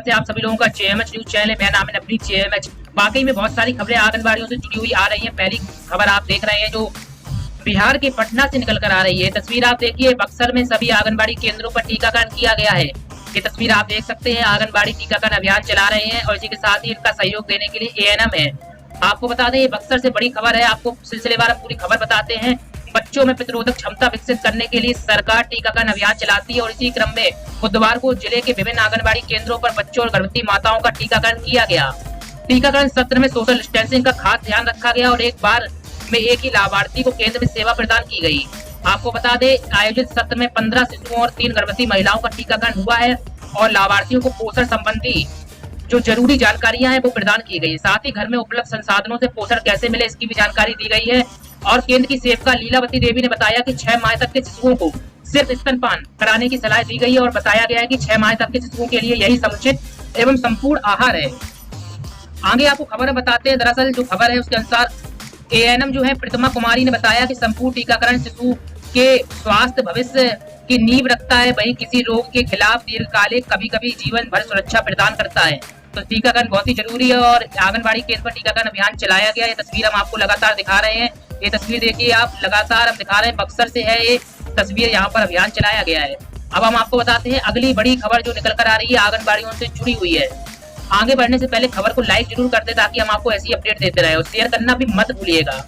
स्वागत है आप सभी लोगों का जेएमएच न्यूज चैनल है। मेरा नाम है नवनीत जेएमएच। वाकई में बहुत सारी खबरें आंगनबाड़ियों से जुड़ी हुई आ रही हैं। पहली खबर आप देख रहे हैं जो बिहार के पटना से निकल कर आ रही है। तस्वीर आप देखिए, बक्सर में सभी आंगनबाड़ी केंद्रों पर टीकाकरण किया गया है। ये तस्वीर आप देख सकते हैं, आंगनबाड़ी टीकाकरण अभियान चला रहे हैं और इसी के साथ ही इनका सहयोग देने के लिए एएनएम है। आपको बता दें, ये बक्सर से बड़ी खबर है। आपको सिलसिलेवार पूरी खबर बताते हैं। बच्चों में प्रतिरोधक क्षमता विकसित करने के लिए सरकार टीकाकरण अभियान चलाती है और इसी क्रम में बुधवार को जिले के विभिन्न आंगनबाड़ी केंद्रों पर बच्चों और गर्भवती माताओं का टीकाकरण किया गया। टीकाकरण सत्र में सोशल डिस्टेंसिंग का खास ध्यान रखा गया और एक बार में एक ही लाभार्थी को केंद्र में सेवा प्रदान की गई। आपको बता दें, आयोजित सत्र में 15 शिशुओं और 3 गर्भवती महिलाओं का टीकाकरण हुआ है और लाभार्थियों को पोषण संबंधी जो जरूरी जानकारियां हैं वो प्रदान की गई। साथ ही घर में उपलब्ध संसाधनों से पोषण कैसे मिले इसकी भी जानकारी दी गई है। और केंद्र की सेवका लीलावती देवी ने बताया कि 6 माह तक के शिशुओं को सिर्फ स्तनपान कराने की सलाह दी गई है और बताया गया है कि 6 माह तक के शिशुओं के लिए यही समुचित एवं संपूर्ण आहार है। आगे आपको खबर बताते हैं। दरअसल जो खबर है उसके अनुसार एएनएम जो है प्रतिमा कुमारी ने बताया कि संपूर्ण टीकाकरण शिशु के स्वास्थ्य भविष्य की नींव रखता है, वहीं किसी रोग के खिलाफ दीर्घकालिक कभी कभी जीवन भर सुरक्षा प्रदान करता है। तो टीकाकरण बहुत ही जरूरी है और आंगनबाड़ी केंद्र पर टीकाकरण अभियान चलाया गया। ये तस्वीर हम आपको लगातार दिखा रहे हैं। ये तस्वीर देखिए आप, लगातार हम दिखा रहे हैं, बक्सर से है ये तस्वीर, यहाँ पर अभियान चलाया गया है। अब हम आपको बताते हैं अगली बड़ी खबर जो निकल कर आ रही है आंगनबाड़ियों से जुड़ी हुई है। आगे बढ़ने से पहले खबर को लाइक जरूर कर दे ताकि हम आपको ऐसी अपडेट देते रहे और शेयर करना भी मत भूलिएगा।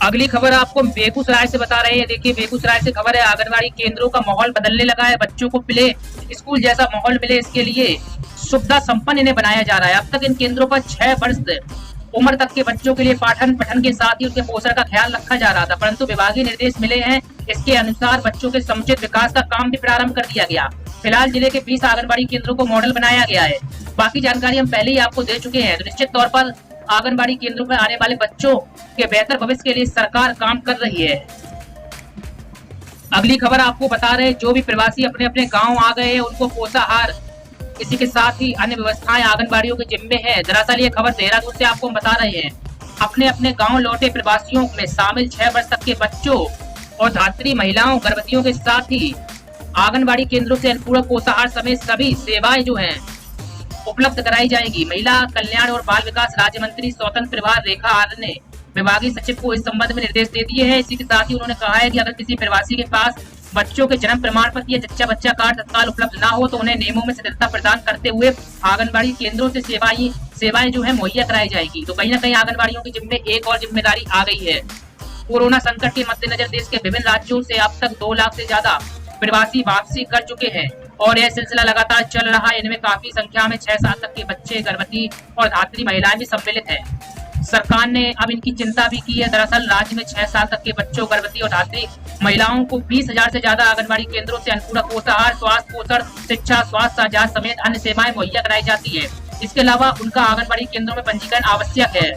अगली खबर आपको बेगूसराय से बता रहे हैं। देखिए, बेगूसराय से खबर है, आंगनबाड़ी केंद्रों का माहौल बदलने लगा है। बच्चों को प्ले स्कूल जैसा माहौल मिले इसके लिए सुविधा संपन्न इन्हें बनाया जा रहा है। अब तक इन केंद्रों पर 6 वर्ष उम्र तक के बच्चों के लिए पठन के साथ ही उनके पोषण का ख्याल रखा जा रहा था, परंतु विभागीय निर्देश मिले हैं। इसके अनुसार बच्चों के समुचित विकास का काम भी प्रारंभ कर दिया गया। फिलहाल जिले के 20 आंगनबाड़ी केंद्रों को मॉडल बनाया गया है। बाकी जानकारी हम पहले ही आपको दे चुके हैं। तो निश्चित तौर पर आंगनबाड़ी केंद्रों पर आने वाले बच्चों के बेहतर भविष्य के लिए सरकार काम कर रही है। अगली खबर आपको बता रहे हैं, जो भी प्रवासी अपने अपने गाँव आ गए हैं उनको पोषाहार, इसी के साथ ही अन्य व्यवस्थाएं आंगनबाड़ियों के जिम्मे है। दरअसल ये खबर देहरादून से आपको बता रहे हैं। अपने अपने गांव लौटे प्रवासियों में शामिल 6 वर्ष तक के बच्चों और धात्री महिलाओं, गर्भवतियों के साथ ही आंगनबाड़ी केंद्रों से अनुपूरक पोषाहार समेत सभी सेवाएं जो हैं उपलब्ध कराई जाएगी। महिला कल्याण और बाल विकास राज्य मंत्री स्वतंत्र प्रभार रेखा आर्य ने विभागीय सचिव को इस संबंध में निर्देश दे दिए हैं। इसी के साथ ही उन्होंने कहा है कि अगर किसी प्रवासी के पास बच्चों के जन्म प्रमाण पत्र या जच्चा बच्चा कार्ड तत्काल उपलब्ध ना हो तो उन्हें नियमों में शिथिलता प्रदान करते हुए आंगनबाड़ी केंद्रों से सेवाएं जो है मुहैया कराई जाएगी। तो कहीं न कहीं आंगनबाड़ियों की जिम्मे एक और जिम्मेदारी आ गई है। कोरोना संकट के मद्देनजर देश के विभिन्न राज्यों से अब तक 2 लाख से ज्यादा प्रवासी वापसी कर चुके हैं और यह सिलसिला लगातार चल रहा है। इनमें काफी संख्या में 6 साल तक के बच्चे, गर्भवती और धात्री महिलाएं भी सम्मिलित है। सरकार ने अब इनकी चिंता भी की है। दरअसल राज्य में 6 साल तक के बच्चों, गर्भवती और धात्री महिलाओं को 20,000 से ज्यादा आंगनबाड़ी केंद्रों से अनुपूरक पोषाहार, स्वास्थ्य पोषण, शिक्षा, स्वास्थ्य जांच समेत अन्य सेवाएं मुहैया कराई जाती है। इसके अलावा उनका आंगनबाड़ी केंद्रों में पंजीकरण आवश्यक है।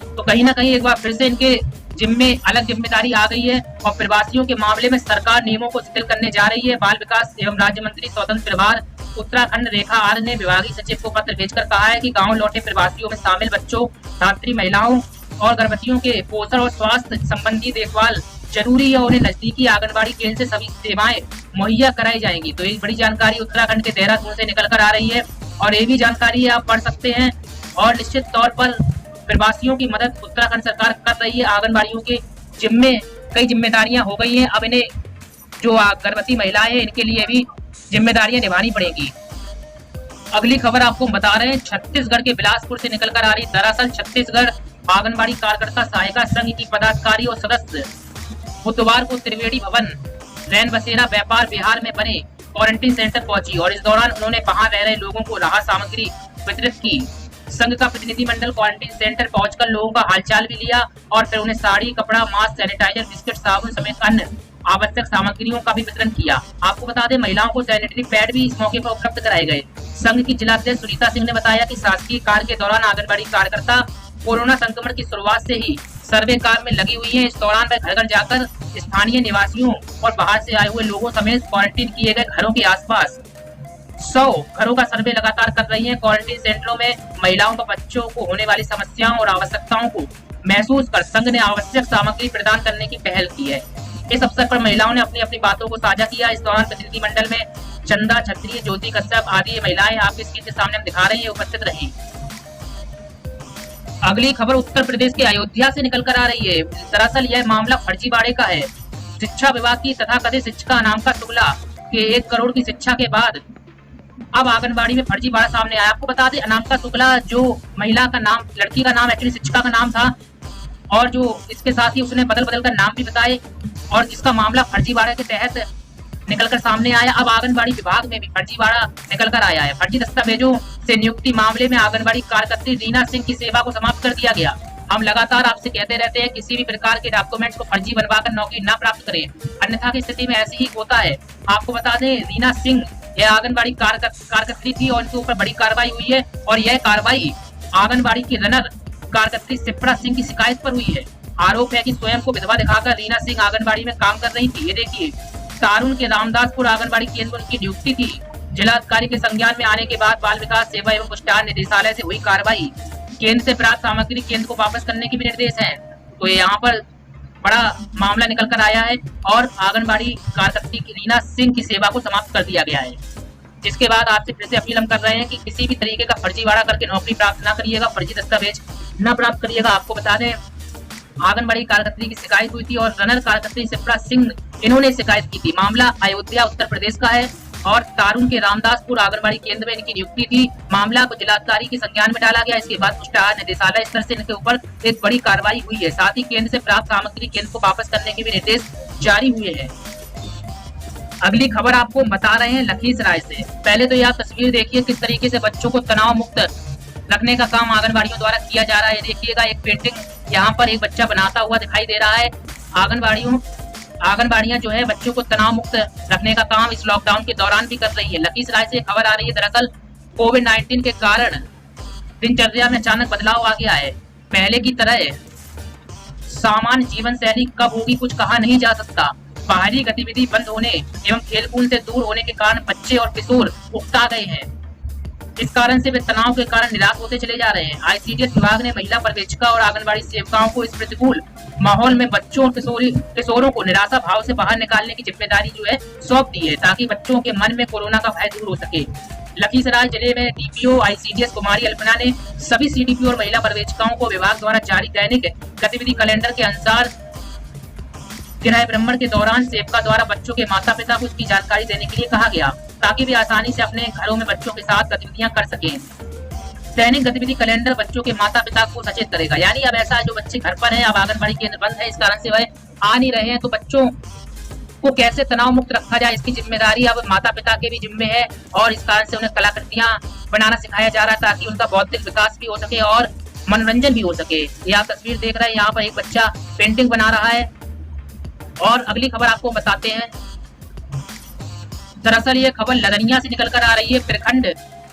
तो कहीं ना कहीं एक बार फिर से इनके जिम्मे अलग जिम्मेदारी आ गई है और प्रवासियों के मामले में सरकार नियमों को शिथिल करने जा रही है। बाल विकास एवं राज्य मंत्री स्वतंत्र प्रभार उत्तराखंड रेखा आर्य ने विभागीय सचिव को पत्र भेजकर कहा है कि गांव लौटे प्रवासियों में शामिल बच्चों, धात्री महिलाओं और गर्भवतियों के पोषण और स्वास्थ्य संबंधी देखभाल जरूरी है। उन्हें नजदीकी आंगनबाड़ी केंद्र से सभी सेवाएं मुहैया कराई जाएंगी। तो एक बड़ी जानकारी उत्तराखंड के देहरादून से निकल कर आ रही है और ये भी जानकारी आप पढ़ सकते हैं। और निश्चित तौर पर प्रवासियों की मदद उत्तराखंड सरकार कर रही है। आंगनबाड़ियों के जिम्मे कई जिम्मेदारियां हो गई हैं। अब इन्हें जो गर्भवती महिलाएं हैं इनके लिए भी जिम्मेदारियां निभानी पड़ेगी। अगली खबर आपको बता रहे हैं, छत्तीसगढ़ के बिलासपुर से निकल कर आ रही। दरअसल छत्तीसगढ़ आंगनबाड़ी कार्यकर्ता सहायिका संघ की पदाधिकारी और सदस्य बुधवार को त्रिवेणी भवन रैन बसेरा व्यापार विहार में बने क्वारंटीन सेंटर पहुंची और इस दौरान उन्होंने वहां रह रहे लोगों को राहत सामग्री वितरित की। संघ का प्रतिनिधिमंडल क्वारंटीन सेंटर पहुंचकर लोगों का हालचाल भी लिया और फिर उन्हें साड़ी, कपड़ा, मास्क, सैनिटाइजर, बिस्किट, साबुन समेत अन्य आवश्यक सामग्रियों का भी वितरण किया। आपको बता दें, महिलाओं को सैनिटरी पैड भी इस मौके पर उपलब्ध कराए गए। संघ की जिलाध्यक्ष सुनीता सिंह ने बताया कि शासकीय कार्य के दौरान आंगनबाड़ी कार्यकर्ता कोरोना संक्रमण की शुरुआत से ही सर्वे कार्य में लगी हुई है। इस दौरान वे घर घर जाकर स्थानीय निवासियों और बाहर से आए हुए लोगों समेत क्वारंटीन किए गए घरों के आसपास 100 घरों का सर्वे लगातार कर रही है। क्वारंटीन सेंटरों में महिलाओं व बच्चों को होने वाली समस्याओं और आवश्यकताओं को महसूस कर संघ ने आवश्यक सामग्री प्रदान करने की पहल की है। इस अवसर पर महिलाओं ने अपनी अपनी बातों को साझा किया। इस दौरान प्रतिनिधिमंडल में चंदा छत्री, ज्योति कश्यप आदि महिलाएं आपकी स्क्रीन के सामने हम दिखा रहे हैं उपस्थित रही। अगली खबर उत्तर प्रदेश के अयोध्या से निकल कर आ रही है। दरअसल यह मामला फर्जीवाड़े का है। शिक्षा विभाग की तथाकथित शिक्षिका अनामिका शुक्ला के 1 करोड़ की शिक्षा के बाद अब आंगनबाड़ी में फर्जीवाड़ा सामने आया। आपको बता दें, अनामिका शुक्ला जो महिला का नाम, लड़की का नाम एक्चुअली शिक्षिका का नाम था, और जो इसके साथ ही उसने बदल बदल कर नाम भी बताए, और इसका मामला फर्जीवाड़ा के तहत निकलकर सामने आया। अब आंगनबाड़ी विभाग में भी फर्जीवाड़ा निकलकर आया है। फर्जी दस्तावेजों से नियुक्ति मामले में आंगनबाड़ी कार्यकर्त्री रीना सिंह की सेवा को समाप्त कर दिया गया। हम लगातार आपसे कहते रहते हैं, किसी भी प्रकार के डॉक्यूमेंट्स को फर्जी बनवाकर नौकरी न प्राप्त करें, अन्यथा की स्थिति में ऐसे ही होता है। आपको बता दें, रीना सिंह यह आंगनबाड़ी कार्यकर्त्री थी और इनके ऊपर बड़ी कार्रवाई हुई है, और यह कार्रवाई आंगनबाड़ी की रनर कार्यकर्त्री शिप्रा सिंह की शिकायत पर हुई है। आरोप है कि स्वयं को विधवा दिखाकर रीना सिंह आंगनबाड़ी में काम कर रही थी। ये देखिए, तारुण के रामदासपुर आंगनबाड़ी केंद्र उनकी नियुक्ति थी। जिलाधिकारी के संज्ञान में आने के बाद बाल विकास सेवा एवं पुष्टान निदेशालय से हुई कार्रवाई। केंद्र से प्राप्त सामग्री केंद्र को वापस करने के भी निर्देश हैं। तो यहाँ पर बड़ा मामला निकल कर आया है, और आंगनबाड़ी कार्यकर्त्री की रीना सिंह की सेवा को समाप्त कर दिया गया है। जिसके बाद आपसे फिर से अपील हम कर रहे हैं कि किसी भी तरीके का फर्जीवाड़ा करके नौकरी प्राप्त न करिएगा, फर्जी दस्तावेज न प्राप्त करिएगा। आपको बता दें, आंगनबाड़ी कार्यकर्त्री की शिकायत हुई थी और रनर कार्यकर्त्री शिप्रा सिंह इन्होंने शिकायत की थी। मामला अयोध्या उत्तर प्रदेश का है, और तारुण के रामदासपुर आंगनबाड़ी केंद्र में इनकी नियुक्ति थी। मामला को जिलाधिकारी के संज्ञान में डाला गया। इसके बाद पुष्टाहार निदेशालय स्तर से इनके ऊपर एक बड़ी कार्रवाई हुई है। साथ ही केंद्र से प्राप्त सामग्री केंद्र को वापस करने के भी निर्देश जारी हुए हैं। अगली खबर आपको बता रहे हैं लखीसराय से। पहले तो यह तस्वीर देखिए, किस तरीके से बच्चों को तनाव मुक्त रखने का काम आंगनबाड़ियों द्वारा किया जा रहा है। देखिएगा, एक पेंटिंग यहाँ पर एक बच्चा बनाता हुआ दिखाई दे रहा है। आंगनबाड़ियां जो है बच्चों को तनाव मुक्त रखने का काम इस लॉकडाउन के दौरान भी कर रही है। लखीसराय से खबर आ रही है, दरअसल कोविड-19 के कारण दिनचर्या में अचानक बदलाव आ गया है। पहले की तरह सामान्य जीवन शैली कब होगी कुछ कहा नहीं जा सकता। बाहरी गतिविधि बंद होने एवं खेलकूद से दूर होने के कारण बच्चे और किशोर उकता गए हैं। इस कारण से वे तनाव के कारण निराश होते चले जा रहे हैं। आईसीडीएस विभाग ने महिला पर्यवेक्षिका और आंगनबाड़ी सेविकाओं को इस प्रतिकूल माहौल में बच्चों और किशोरों को निराशा भाव से बाहर निकालने की जिम्मेदारी जो है सौंप दी है, ताकि बच्चों के मन में कोरोना का भय दूर हो सके। लखीसराय जिले में डीपीओ आईसीडीएस कुमारी अल्पना ने सभी सीडीपीओ और महिला पर्यवेक्षिकाओं को विभाग द्वारा जारी दैनिक गतिविधि कैलेंडर के अनुसार गृह भ्रमण के दौरान सेविका द्वारा बच्चों के माता पिता को इसकी जानकारी देने के लिए कहा गया, ताकि वे आसानी से अपने घरों में बच्चों के साथ गतिविधियां कर सकें। दैनिक गतिविधि कैलेंडर बच्चों के माता पिता को सचेत करेगा। यानी अब ऐसा है, जो बच्चे घर पर हैं, अब आंगनबाड़ी केंद्र बंद है, इस कारण से वह आ नहीं रहे हैं, तो बच्चों को कैसे तनाव मुक्त रखा जाए, इसकी जिम्मेदारी अब माता पिता के भी जिम्मे है। और इस कारण से उन्हें कलाकृतियां बनाना सिखाया जा रहा है, ताकि उनका बौद्धिक विकास भी हो सके और मनोरंजन भी हो सके। ये आप तस्वीर देख रहे हैं, यहाँ पर एक बच्चा पेंटिंग बना रहा है। और अगली खबर आपको बताते हैं, दरअसल ये खबर लदनिया से निकल कर आ रही है। प्रखंड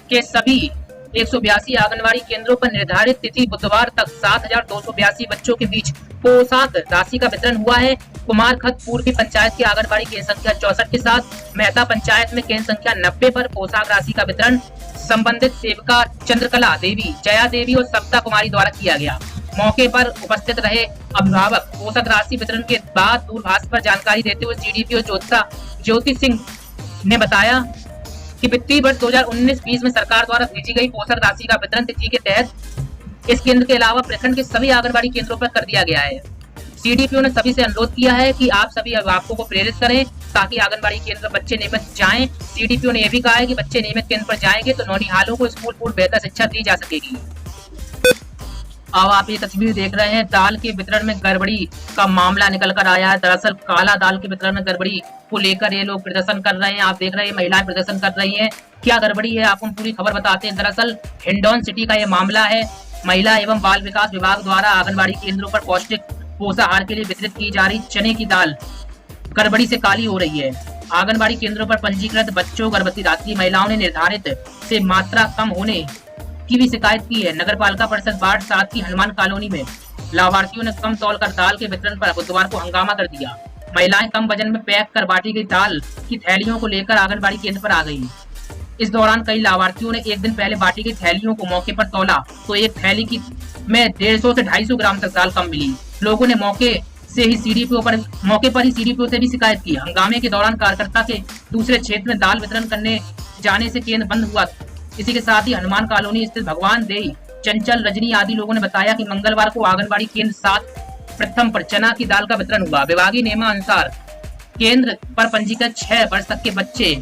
के सभी 182 आंगनबाड़ी केंद्रों पर निर्धारित तिथि बुधवार तक 7,282 बच्चों के बीच पोशाक राशि का वितरण हुआ है। कुमारखत पूर्वी पंचायत की आंगनबाड़ी केंद्र संख्या 64 के साथ मेहता पंचायत में केंद्र संख्या 90 पर पोशाक राशि का वितरण संबंधित सेविका चंद्रकला देवी, जया देवी और सप्ता कुमारी द्वारा किया गया। मौके पर उपस्थित रहे अभिभावक पोषक राशि वितरण के बाद दूरभाष पर जानकारी देते हुए सीडीपीओ ज्योति सिंह ने बताया कि वित्तीय वर्ष 2019-20 में सरकार द्वारा भेजी गई पोषक राशि का वितरण तिथि के तहत इस केंद्र के अलावा प्रखंड के सभी आंगनबाड़ी केंद्रों पर कर दिया गया है। सीडीपीओ ने सभी से अनुरोध किया है कि आप सभी अभिभावकों को प्रेरित करें, ताकि आंगनबाड़ी केंद्र पर बच्चे नियमित जाएं। सीडीपीओ ने यह भी कहा है कि बच्चे नियमित केंद्र पर जाएंगे तो नौनिहालों को स्कूल पूर्व बेहतर शिक्षा दी जा सकेगी। अब आप ये तस्वीर देख रहे हैं, दाल के वितरण में गड़बड़ी का मामला निकल कर आया है। दरअसल काला दाल के वितरण में गड़बड़ी को लेकर ये लोग प्रदर्शन कर रहे हैं। आप देख रहे हैं, महिलाएं प्रदर्शन कर रही हैं। क्या गड़बड़ी है, आपको पूरी खबर बताते हैं। दरअसल हिंडौन सिटी का ये मामला है। महिला एवं बाल विकास विभाग द्वारा आंगनबाड़ी केंद्रों पर पौष्टिक पोषाहार के लिए वितरित की जा रही चने की दाल गड़बड़ी से काली हो रही है। आंगनबाड़ी केंद्रों पर पंजीकृत बच्चों, गर्भवती रात्रि महिलाओं ने निर्धारित से मात्रा कम होने की भी शिकायत की है। नगर पालिका परिषद वार्ड 7 की हनुमान कॉलोनी में लाभार्थियों ने कम तौल कर दाल के वितरण पर बुधवार को हंगामा कर दिया। महिलाएं कम वजन में पैक कर बांटी गई दाल की थैलियों को लेकर आंगनबाड़ी केंद्र पर आ गई। इस दौरान कई लाभार्थियों ने एक दिन पहले बांटी गई थैलियों को मौके पर तौला तो एक थैली की में 150 से 250 ग्राम तक दाल कम मिली। लोगों ने मौके से ही सीडीपीओ पर मौके पर ही सीडीपीओ से भी शिकायत की। हंगामे के दौरान कार्यकर्ता के दूसरे क्षेत्र में दाल वितरण करने जाने से केंद्र बंद हुआ। इसी के साथ ही हनुमान कॉलोनी स्थित भगवान देई, चंचल, रजनी आदि लोगों ने बताया कि मंगलवार को आंगनबाड़ी केंद्र 7 प्रथम पर चना की दाल का वितरण हुआ। विभागीय नियमानुसार केंद्र पर पंजीकृत 6 वर्ष तक के बच्चे,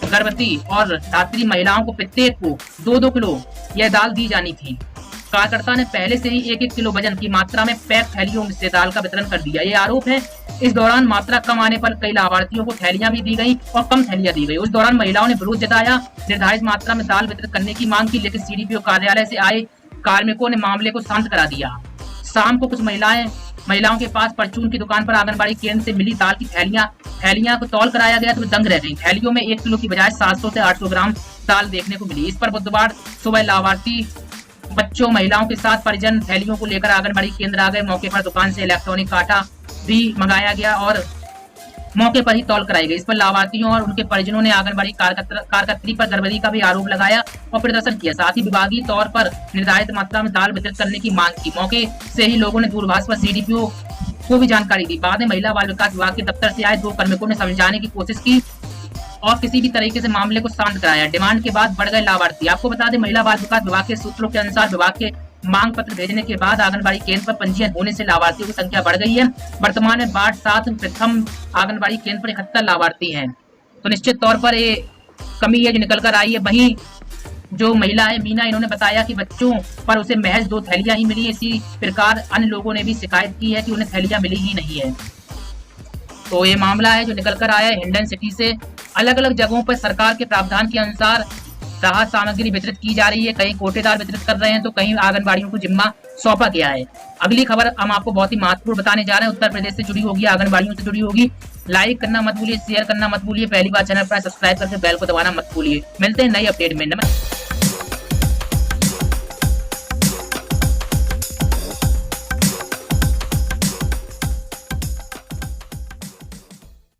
गर्भवती और धात्री महिलाओं को प्रत्येक को 2-2 किलो यह दाल दी जानी थी। कार्यकर्ता ने पहले से ही 1-1 किलो वजन की मात्रा में पैक थैलियों से दाल का वितरण कर दिया। ये आरोप है। इस दौरान मात्रा कम आने पर कई लाभार्थियों को थैलियां भी दी गई और कम थैलियां दी गई। उस दौरान महिलाओं ने विरोध जताया, निर्धारित मात्रा में दाल वितरित करने की मांग की, लेकिन सीडीपीओ कार्यालय से आए कार्मिकों ने मामले को शांत करा दिया। शाम को कुछ महिलाओं के पास परचून की दुकान पर आंगनबाड़ी केंद्र से मिली दाल की थैलियां को तौल कराया गया तो वे दंग रह गई। थैलियों में 1 किलो की बजाय 700 से 800 ग्राम दाल देखने को मिली। इस पर बुधवार सुबह लाभार्थी बच्चों, महिलाओं के साथ परिजन थैलियों को लेकर आंगनबाड़ी केंद्र आ गए। मौके पर दुकान से इलेक्ट्रॉनिक आटा भी मंगाया गया और मौके पर ही तौल कराई गई। इस पर लाभार्थियों और उनके परिजनों ने आंगनबाड़ी कार्यकर्त्री पर गड़बड़ी का भी आरोप लगाया और प्रदर्शन किया। साथ ही विभागीय तौर पर निर्धारित मात्रा में दाल वितरित करने की मांग की। मौके से ही लोगों ने दूरभाष पर सीडीपीओ को भी जानकारी दी। बाद में महिला बाल विकास विभाग के दफ्तर से आए 2 कार्मिकों ने समझाने की कोशिश की और किसी भी तरीके से मामले को शांत कराया। डिमांड के बाद बढ़ गए लाभार्थी। आपको बता दें, महिला बाल विकास विभाग के सूत्रों के अनुसार विभाग के मांग पत्र भेजने के बाद आंगनबाड़ी केंद्र पर पंजीयन होने से लाभार्थियों की संख्या बढ़ गई है। वर्तमान में वार्ड 7 प्रथम आंगनबाड़ी केंद्र पर 71 लाभार्थी हैं। तो निश्चित तौर पर ये कमी है जो निकल कर आई है। वहीं जो महिला है मीना, इन्होंने बताया कि बच्चों पर उसे महज 2 थैलियां ही मिली। इसी प्रकार अन्य लोगों ने भी शिकायत की है कि उन्हें थैलियां मिली ही नहीं है। तो ये मामला है जो निकल कर आया है हिंडन सिटी से। अलग अलग जगहों पर सरकार के प्रावधान के अनुसार राहत सामग्री वितरित की जा रही है। कहीं कोटेदार वितरित कर रहे हैं तो कहीं आंगनबाड़ियों को जिम्मा सौंपा गया है। अगली खबर हम आपको बहुत ही महत्वपूर्ण बताने जा रहे हैं। उत्तर प्रदेश से जुड़ी होगी, आंगनबाड़ियों से जुड़ी होगी। लाइक करना मत भूलिए, शेयर करना मत भूलिए। पहली बार चैनल पर सब्सक्राइब करके बेल को दबाना मत भूलिए। मिलते हैं नई अपडेट में। नमस्कार।